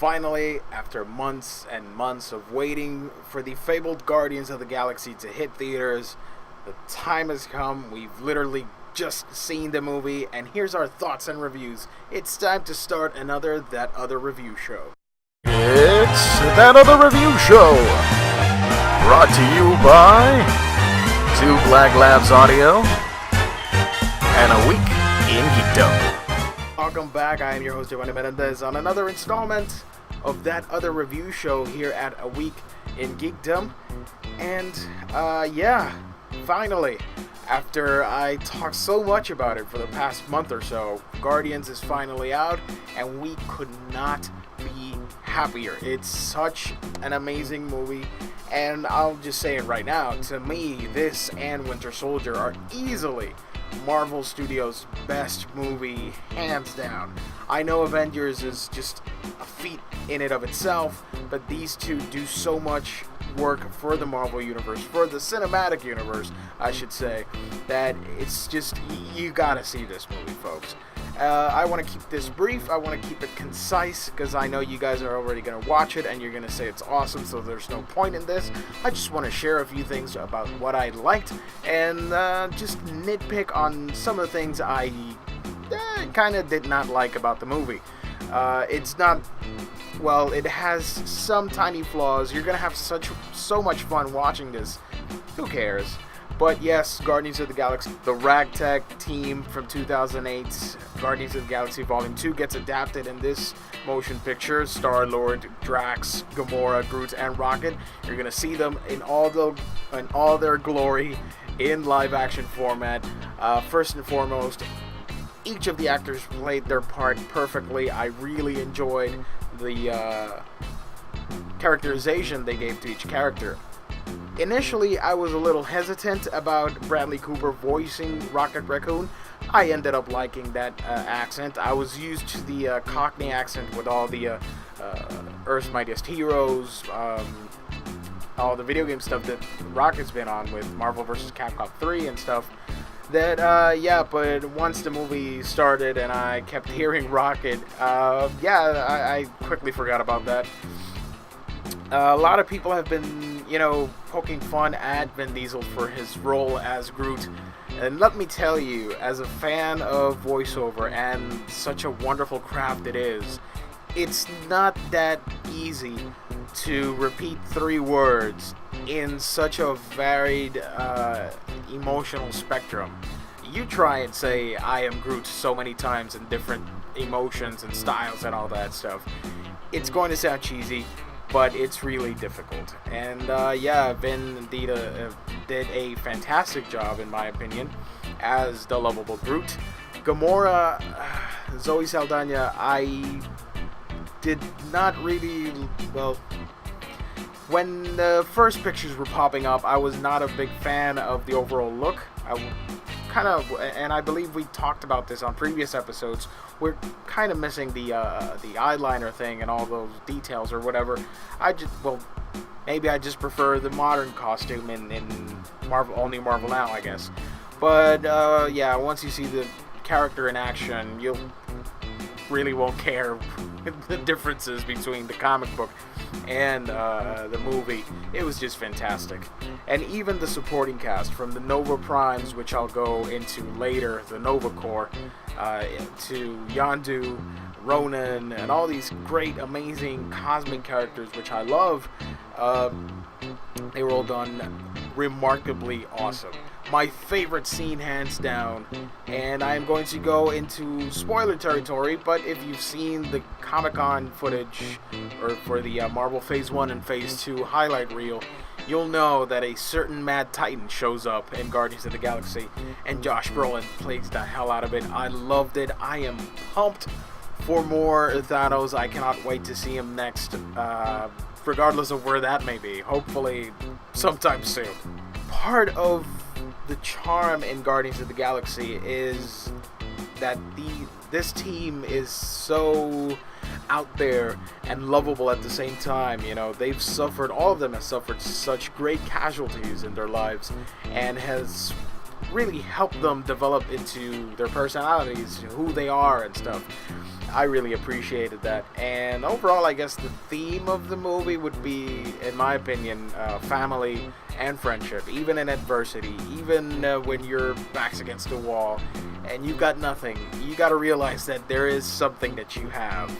Finally, after months and months of waiting for the fabled Guardians of the Galaxy to hit theaters, the time has come. We've literally just seen the movie, and here's our thoughts and reviews. It's time to start another That Other Review Show. It's That Other Review Show, brought to you by Two Black Labs Audio and A Week in Geekdom. Welcome back. I am your host, Giovanni Menendez, on another installment of That Other Review Show here at A Week in Geekdom. And, finally, after I talked so much about it for the past month or so, Guardians is finally out, and we could not be happier. It's such an amazing movie, and I'll just say it right now, to me, this and Winter Soldier are easily Marvel Studios' best movie, hands down. I know Avengers is just a feat in and of itself, but these two do so much work for the Marvel Universe, for the cinematic universe, I should say, that it's just, you gotta see this movie, folks. I want to keep this brief, I want to keep it concise, because I know you guys are already going to watch it, and you're going to say it's awesome, so there's no point in this. I just want to share a few things about what I liked, and just nitpick on some of the things I kind of did not like about the movie. It's not, well, it has some tiny flaws. You're going to have so much fun watching this. Who cares? But yes, Guardians of the Galaxy, the ragtag team from 2008, Guardians of the Galaxy Volume 2 gets adapted in this motion picture. Star-Lord, Drax, Gamora, Groot, and Rocket. You're going to see them in all their glory in live-action format. First and foremost, each of the actors played their part perfectly. I really enjoyed the characterization they gave to each character. Initially, I was a little hesitant about Bradley Cooper voicing Rocket Raccoon. I ended up liking that accent. I was used to the Cockney accent with all the Earth's Mightiest Heroes, all the video game stuff that Rocket's been on with Marvel vs. Capcom 3 and stuff. But once the movie started and I kept hearing Rocket, I quickly forgot about that. A lot of people have been, poking fun at Vin Diesel for his role as Groot. And let me tell you, as a fan of voiceover and such a wonderful craft it is, it's not that easy to repeat 3 words in such a varied emotional spectrum. You try and say, I am Groot so many times in different emotions and styles and all that stuff. It's going to sound cheesy, but it's really difficult. And Vin indeed did a fantastic job, in my opinion, as the lovable Groot. Gamora, Zoe Saldana, I did not really, when the first pictures were popping up, I was not a big fan of the overall look. And I believe we talked about this on previous episodes, we're kind of missing the eyeliner thing and all those details or whatever. Maybe I just prefer the modern costume in Marvel, all new Marvel Now, I guess. But once you see the character in action, you really won't care the differences between the comic book and the movie. It was just fantastic. And even the supporting cast, from the Nova Primes, which I'll go into later, the Nova Corps, to Yondu, Ronan, and all these great, amazing cosmic characters, which I love, they were all done remarkably awesome. My favorite scene, hands down, and I'm going to go into spoiler territory, but if you've seen the Comic-Con footage, or for the Marvel Phase 1 and Phase 2 highlight reel, you'll know that a certain Mad Titan shows up in Guardians of the Galaxy, and Josh Brolin plays the hell out of it. I loved it. I am pumped for more Thanos. I cannot wait to see him next, regardless of where that may be. Hopefully sometime soon. Part of the charm in Guardians of the Galaxy is that this team is so out there and lovable at the same time. All of them have suffered such great casualties in their lives, and has really helped them develop into their personalities, who they are and stuff. I really appreciated that. And overall, I guess the theme of the movie would be, in my opinion, family and friendship, even in adversity, even when your back's against the wall and you've got nothing. You got to realize that there is something that you have.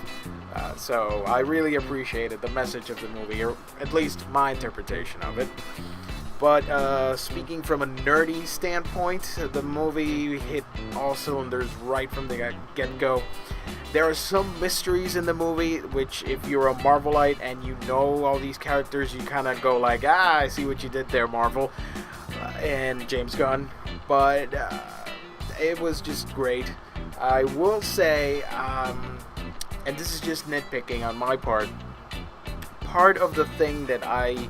So I really appreciated the message of the movie, or at least my interpretation of it. But speaking from a nerdy standpoint, the movie hit all cylinders right from the get-go. There are some mysteries in the movie, which if you're a Marvelite and you know all these characters, you kind of go like, I see what you did there, Marvel, and James Gunn. But it was just great. I will say, and this is just nitpicking on my part of the thing that I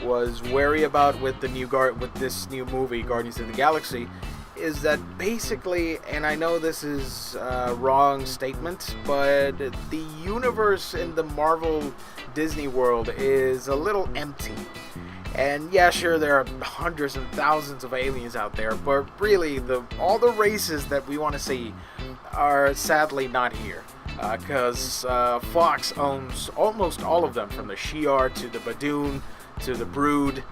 was wary about with this new movie, Guardians of the Galaxy, is that basically, and I know this is a wrong statement, but the universe in the Marvel Disney world is a little empty. And yeah, sure, there are hundreds and thousands of aliens out there, but really, all the races that we want to see are sadly not here. Because Fox owns almost all of them, from the Shi'ar to the Badoon to the Brood,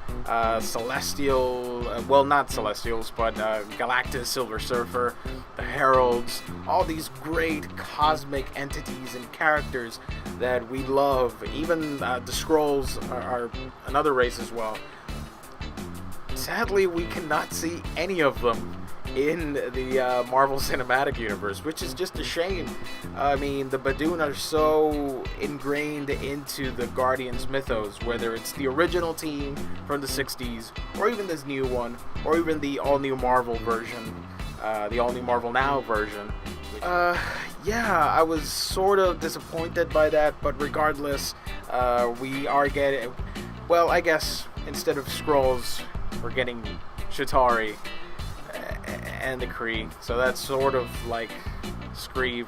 Celestial, well, not Celestials, but Galactus, Silver Surfer, the Heralds, all these great cosmic entities and characters that we love. Even the Skrulls are another race as well. Sadly, we cannot see any of them in the Marvel Cinematic Universe, which is just a shame. I mean, the Badoon are so ingrained into the Guardians mythos, whether it's the original team from the 60s, or even this new one, or even the all-new Marvel version, the all-new Marvel Now version. Yeah, I was sort of disappointed by that, but regardless, we are getting, well, I guess instead of Skrulls, we're getting Chitauri and the Kree, so that's sort of like Kree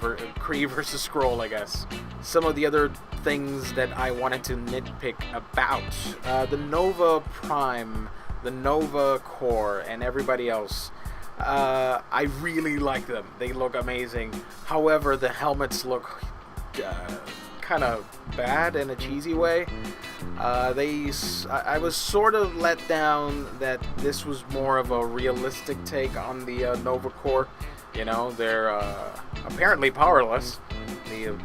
versus Skrull, I guess. Some of the other things that I wanted to nitpick about, the Nova Prime, the Nova Corps, and everybody else, I really like them. They look amazing. However, the helmets look kind of bad in a cheesy way. I was sort of let down that this was more of a realistic take on the Nova Corps. You know, they're apparently powerless. The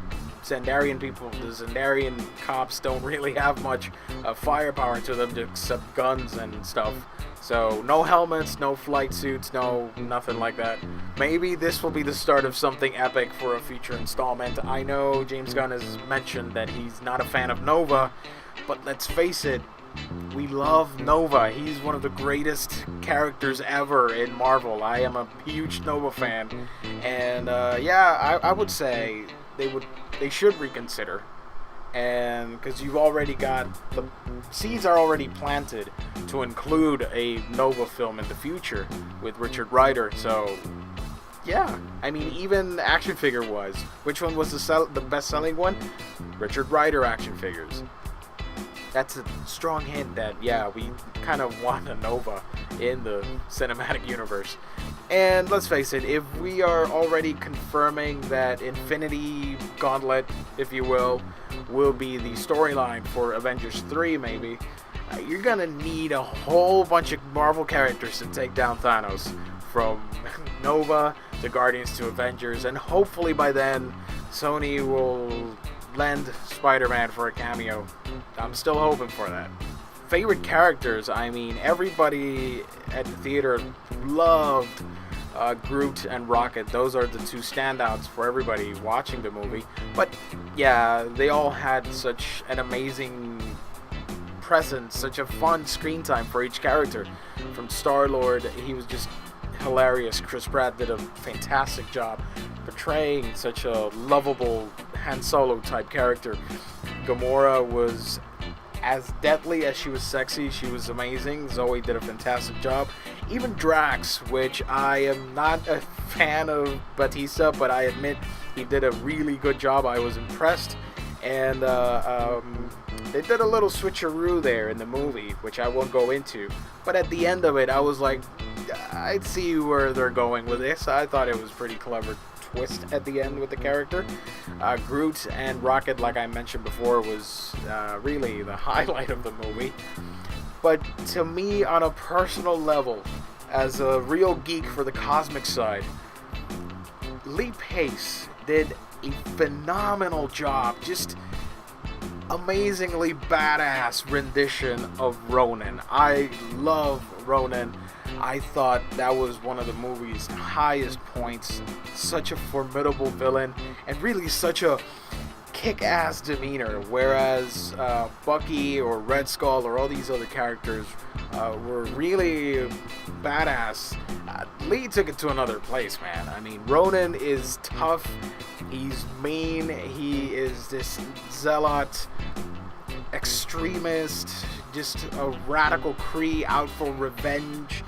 Zendarian people, the Zendarian cops don't really have much firepower to them except guns and stuff. So no helmets, no flight suits, no nothing like that. Maybe this will be the start of something epic for a future installment. I know James Gunn has mentioned that he's not a fan of Nova, but let's face it, we love Nova. He's one of the greatest characters ever in Marvel. I am a huge Nova fan, and yeah, I would say they should reconsider. And because you've already got the seeds are already planted to include a Nova film in the future with Richard Rider. So yeah, I mean, even action figure wise, which one was the best selling one? Richard Rider action figures. That's a strong hint that yeah, we kind of want a Nova in the cinematic universe. And let's face it, if we are already confirming that Infinity Gauntlet, if you will be the storyline for Avengers 3 maybe, you're gonna need a whole bunch of Marvel characters to take down Thanos, from Nova to Guardians to Avengers, and hopefully by then Sony will lend Spider-Man for a cameo. I'm still hoping for that. Favorite characters, I mean, everybody at the theater loved Groot and Rocket. Those are the two standouts for everybody watching the movie. But yeah, they all had such an amazing presence, such a fun screen time for each character. From Star-Lord, he was just hilarious. Chris Pratt did a fantastic job portraying such a lovable Han Solo type character. Gamora was as deadly as she was sexy. She was amazing. Zoe did a fantastic job. Even Drax, which I am not a fan of Batista, but I admit he did a really good job. I was impressed. And they did a little switcheroo there in the movie, which I won't go into. But at the end of it, I was like, I'd see where they're going with this. I thought it was pretty clever twist at the end with the character. Groot and Rocket, like I mentioned before, was really the highlight of the movie. But to me, on a personal level, as a real geek for the cosmic side, Lee Pace did a phenomenal job. Just amazingly badass rendition of Ronan. I love Ronan. I thought that was one of the movie's highest points. Such a formidable villain, and really such a kick-ass demeanor, whereas Bucky or Red Skull or all these other characters were really badass. Lee took it to another place, man. I mean, Ronan is tough, he's mean, he is this zealot, extremist, just a radical Kree out for revenge.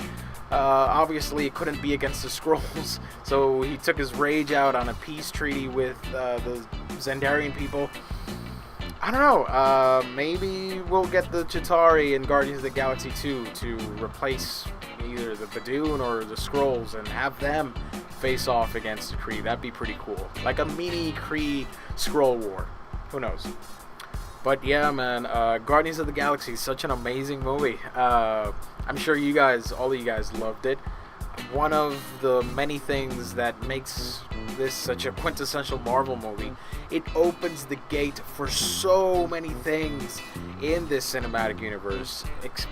Obviously, it couldn't be against the Skrulls, so he took his rage out on a peace treaty with the Xandarian people. I don't know, maybe we'll get the Chitauri in Guardians of the Galaxy 2 to replace either the Badoon or the Skrulls and have them face off against the Kree. That'd be pretty cool. Like a mini Kree Skrull war. Who knows? But yeah, man, Guardians of the Galaxy is such an amazing movie. I'm sure you guys, all of you guys loved it. One of the many things that makes this such a quintessential Marvel movie, it opens the gate for so many things in this cinematic universe.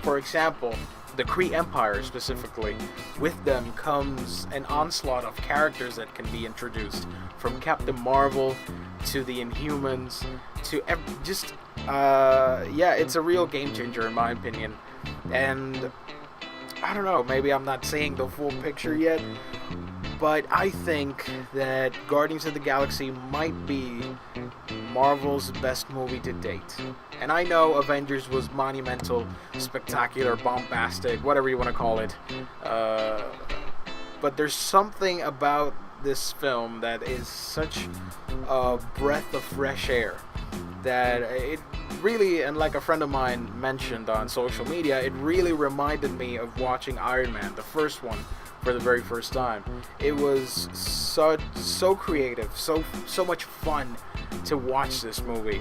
For example, the Kree Empire specifically. With them comes an onslaught of characters that can be introduced, from Captain Marvel to the Inhumans to it's a real game changer in my opinion. And I don't know, maybe I'm not seeing the full picture yet, but I think that Guardians of the Galaxy might be Marvel's best movie to date. And I know Avengers was monumental, spectacular, bombastic, whatever you want to call it. But there's something about this film that is such a breath of fresh air that it really, and like a friend of mine mentioned on social media, it really reminded me of watching Iron Man, the first one, for the very first time. It was so creative, so much fun to watch this movie.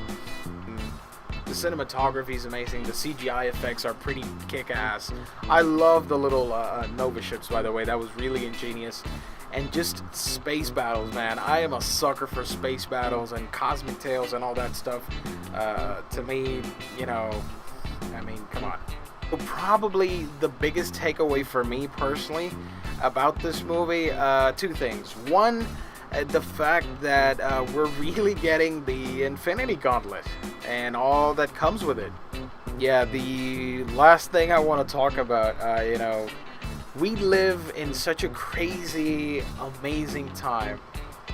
The cinematography is amazing. The CGI effects are pretty kick-ass. I love the little Nova ships, by the way. That was really ingenious. And just space battles, man. I am a sucker for space battles and cosmic tales and all that stuff. To me, I mean, come on. Probably the biggest takeaway for me personally about this movie, two things. One, the fact that we're really getting the Infinity Gauntlet and all that comes with it. Yeah, the last thing I want to talk about, we live in such a crazy, amazing time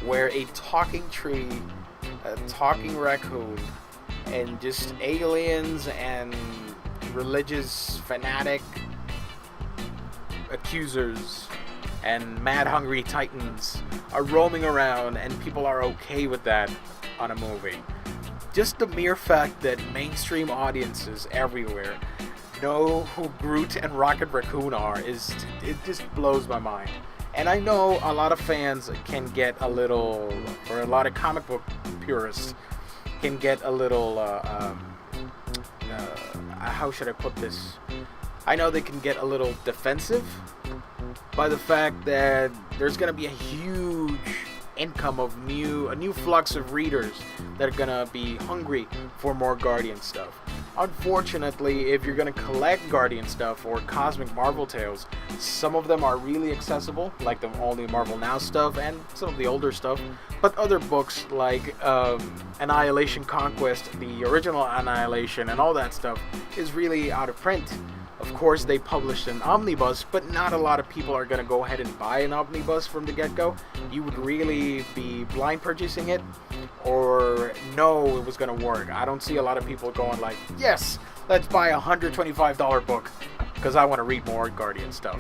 where a talking tree, a talking raccoon, and just aliens and religious fanatic accusers and mad hungry titans are roaming around, and people are okay with that on a movie. Just the mere fact that mainstream audiences everywhere know who Groot and Rocket Raccoon are it just blows my mind. And I know a lot of fans can get a little, or a lot of comic book purists can get a little how should I put this? I know they can get a little defensive by the fact that there's going to be a huge income of a new flux of readers that are going to be hungry for more Guardian stuff. Unfortunately, if you're going to collect Guardian stuff or Cosmic Marvel tales, some of them are really accessible, like the all new Marvel Now stuff and some of the older stuff, but other books like Annihilation Conquest, the original Annihilation and all that stuff is really out of print. Of course, they published an omnibus, but not a lot of people are going to go ahead and buy an omnibus from the get-go. You would really be blind purchasing it or know it was going to work. I don't see a lot of people going like, yes, let's buy a $125 book because I want to read more Guardian stuff.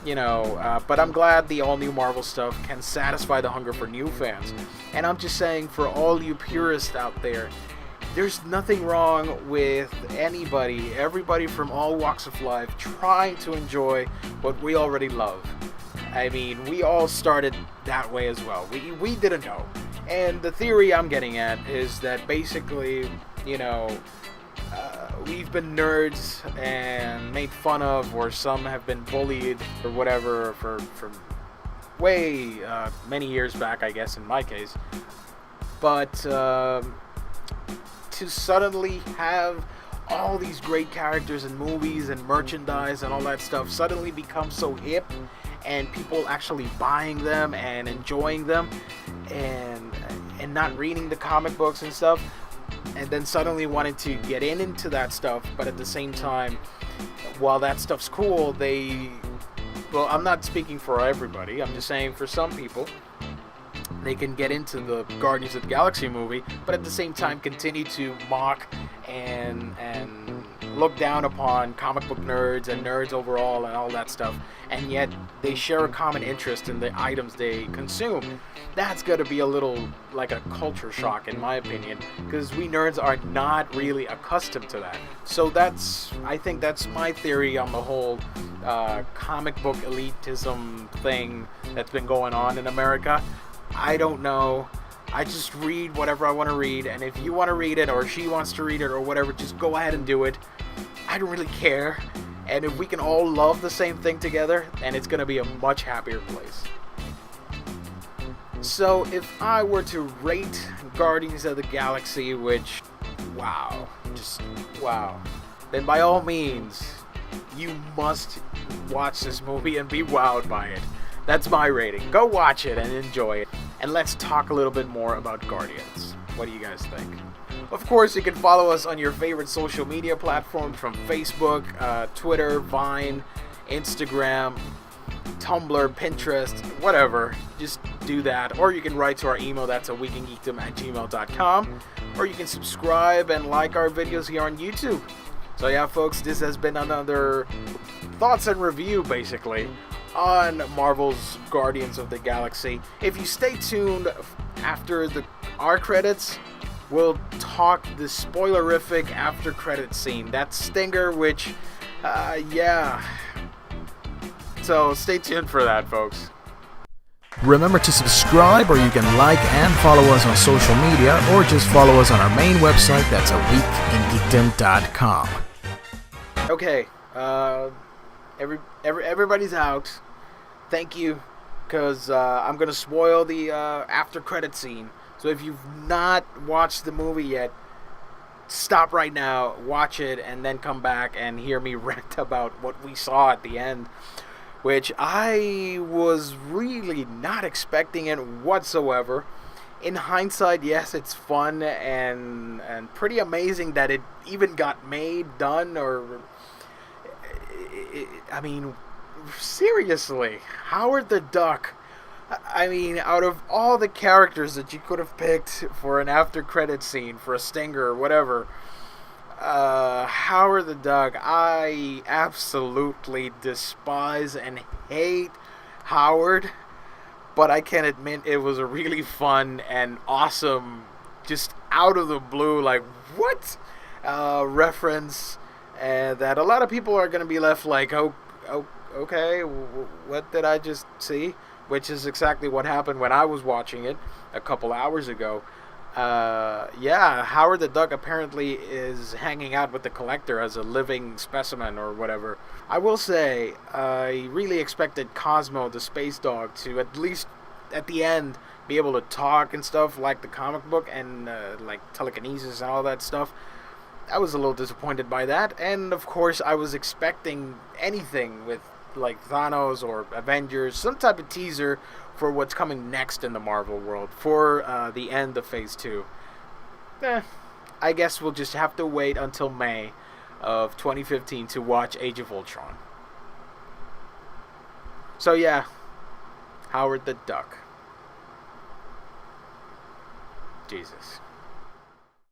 But I'm glad the all-new Marvel stuff can satisfy the hunger for new fans. And I'm just saying, for all you purists out there, there's nothing wrong with everybody from all walks of life trying to enjoy what we already love. I mean, we all started that way as well. We didn't know. And the theory I'm getting at is that basically, we've been nerds and made fun of, or some have been bullied or whatever for way many years back, I guess, in my case. But to suddenly have all these great characters in movies and merchandise and all that stuff suddenly become so hip, and people actually buying them and enjoying them, and not reading the comic books and stuff, and then suddenly wanting to get into that stuff, but at the same time, while that stuff's cool, well, I'm not speaking for everybody, I'm just saying for some people, they can get into the Guardians of the Galaxy movie, but at the same time continue to mock and look down upon comic book nerds and nerds overall and all that stuff, and yet they share a common interest in the items they consume. That's got to be a little like a culture shock, in my opinion, because we nerds are not really accustomed to that. So I think that's my theory on the whole comic book elitism thing that's been going on in America. I don't know. I just read whatever I want to read, and if you want to read it, or she wants to read it, or whatever, just go ahead and do it. I don't really care. And if we can all love the same thing together, then it's going to be a much happier place. So if I were to rate Guardians of the Galaxy, which, wow, then by all means, you must watch this movie and be wowed by it. That's my rating. Go watch it and enjoy it. And let's talk a little bit more about Guardians. What do you guys think? Of course, you can follow us on your favorite social media platforms, from Facebook, Twitter, Vine, Instagram, Tumblr, Pinterest, whatever. Just do that. Or you can write to our email, that's aweekingeekdom@gmail.com. Or you can subscribe and like our videos here on YouTube. So yeah, folks, this has been another thoughts and review, basically, on Marvel's Guardians of the Galaxy. If you stay tuned after our credits, we'll talk the spoilerific after credit scene, that stinger, which yeah, so stay tuned for that, folks. Remember to subscribe, or you can like and follow us on social media, or just follow us on our main website, that's aweekingeekdom.com. Okay, everybody's out. Thank you, because I'm going to spoil the after credit scene. So if you've not watched the movie yet, stop right now, watch it, and then come back and hear me rant about what we saw at the end, which I was really not expecting it whatsoever. In hindsight, yes, it's fun and pretty amazing that it even got done, or... I mean, seriously, Howard the Duck. I mean, out of all the characters that you could have picked for an after credit scene, for a stinger or whatever, Howard the Duck, I absolutely despise and hate Howard, but I can admit it was a really fun and awesome, just out of the blue, like, what? Reference that a lot of people are going to be left like, oh, okay, what did I just see? Which is exactly what happened when I was watching it a couple hours ago. Yeah, Howard the Duck apparently is hanging out with the Collector as a living specimen or whatever. I will say, I really expected Cosmo, the space dog, to at least at the end be able to talk and stuff like the comic book, and like telekinesis and all that stuff. I was a little disappointed by that, and of course I was expecting anything with like Thanos or Avengers, some type of teaser for what's coming next in the Marvel world for the end of Phase 2. I guess we'll just have to wait until May of 2015 to watch Age of Ultron. So yeah, Howard the Duck. Jesus.